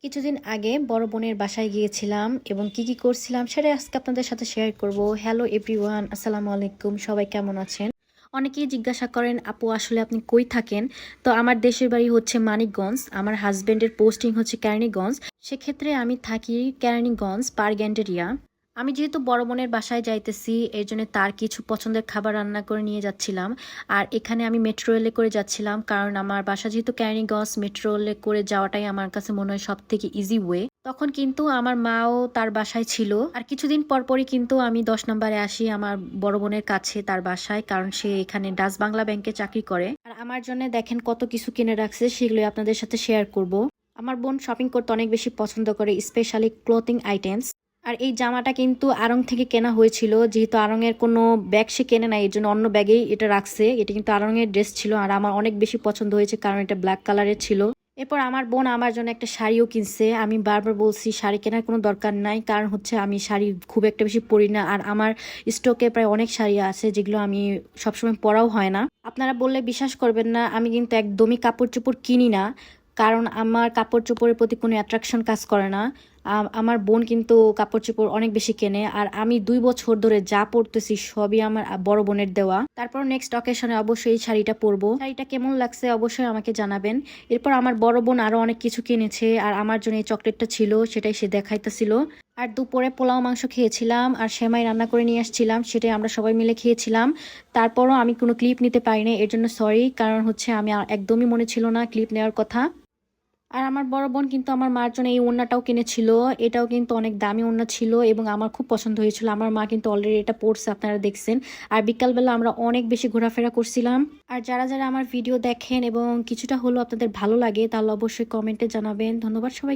কিছুদিন আগে বড় বোনের বাসায় গিয়েছিলাম এবং কি করছিলাম সেটাই আজকে আপনাদের সাথে শেয়ার করব। হ্যালো এভরিওয়ান, আসসালামু আলাইকুম। সবাই কেমন আছেন? অনেকেই জিজ্ঞাসা করেন, আপু আসলে আপনি কই থাকেন? তো আমার দেশের বাড়ি হচ্ছে মানিকগঞ্জ, আমার হাজবেন্ডের পোস্টিং হচ্ছে কেরানীগঞ্জ। সেক্ষেত্রে আমি থাকি কেরানীগঞ্জ পারগ্যান্ডেরিয়া। আমি যেহেতু বড় বোনের বাসায় যাইতেছি, এর জন্য তার কিছু পছন্দের খাবার রান্না করে নিয়ে যাচ্ছিলাম। আর এখানে আমি মেট্রো রেলে করে যাচ্ছিলাম, কারণ আমার বাসা যেহেতু ক্যানিগঞ্জ, মেট্রো রেলে করে যাওয়াটাই আমার কাছে মনে হয় সব থেকে ইজি ওয়ে। তখন কিন্তু আমার মাও তার বাসায় ছিল। আর কিছুদিন পরপরই কিন্তু আমি 10 নম্বরে আসি আমার বড় বোনের কাছে তার বাসায়, কারণ সে এখানে ডাচ বাংলা ব্যাংকে চাকরি করে। আর আমার জন্য দেখেন কত কিছু কিনে রাখছে, সেগুলো আপনাদের সাথে শেয়ার করব। আমার বোন শপিং করতে অনেক বেশি পছন্দ করে, স্পেশালি ক্লোথিং আইটেমস। আর এই জামাটা কিন্তু আড়ং থেকে কেনা হয়েছিল, যেহেতু আড়ং এর কোনো ব্যাগ সে কেনে নাই, এর জন্য অন্য ব্যাগেই এটা রাখছে। এটা কিন্তু আড়ং এর ড্রেস ছিল, আর আমার অনেক বেশি পছন্দ হয়েছে কারণ এটা ব্ল্যাক কালারের ছিল। এরপর আমার বোন আমার জন্য একটা শাড়িও কিনছে। আমি বারবার বলছি শাড়ি কেনার কোনো দরকার নাই, কারণ হচ্ছে আমি শাড়ি খুব একটা বেশি পরি না, আর আমার স্টকে প্রায় অনেক শাড়ি আছে যেগুলো আমি সবসময় পরাও হয় না। আপনারা বললে বিশ্বাস করবেন না, আমি কিন্তু একদমই কাপড় চোপড় কিনি না, কারণ আমার কাপড় চোপড়ের প্রতি কোনো অ্যাট্রাকশন কাজ করে না। আমার বোন কিন্তু কাপড় চোপড় অনেক বেশি কেনে, আর আমি 2 বছর ধরে যা পরতেছি সবই আমার বড় বোনের দেওয়া। তারপর নেক্সট অকেশনে অবশ্যই এই শাড়িটা পরবো। শাড়িটা কেমন লাগছে অবশ্যই আমাকে জানাবেন। এরপর আমার বড় বোন আরো অনেক কিছু কিনেছে, আর আমার জন্য এই চকলেটটা ছিল, সেটাই সে দেখাইতেছিল। আর দুপুরে পোলাও মাংস খেয়েছিলাম, আর সেমাই রান্না করে নিয়ে আসছিলাম, সেটাই আমরা সবাই মিলে খেয়েছিলাম। তারপরও আমি কোনো ক্লিপ নিতে পারিনি, এর জন্য সরি, কারণ হচ্ছে আমি একদমই মনে ছিল না ক্লিপ নেওয়ার কথা। আর আমার বড় বোন কিন্তু আমার মার জন্য এই ওড়নাটাও কিনেছিল। এটাও কিন্তু অনেক দামি ওড়না ছিল এবং আমার খুব পছন্দ হয়েছিল। আমার মা কিন্তু অলরেডি এটা পরছে, আপনারা দেখছেন। আর বিকালবেলা আমরা অনেক বেশি ঘোরাফেরা করছিলাম। আর যারা যারা আমার ভিডিও দেখেন এবং কিছুটা হলেও আপনাদের ভালো লাগে, তাহলে অবশ্যই কমেন্টে জানাবেন। ধন্যবাদ সবাই।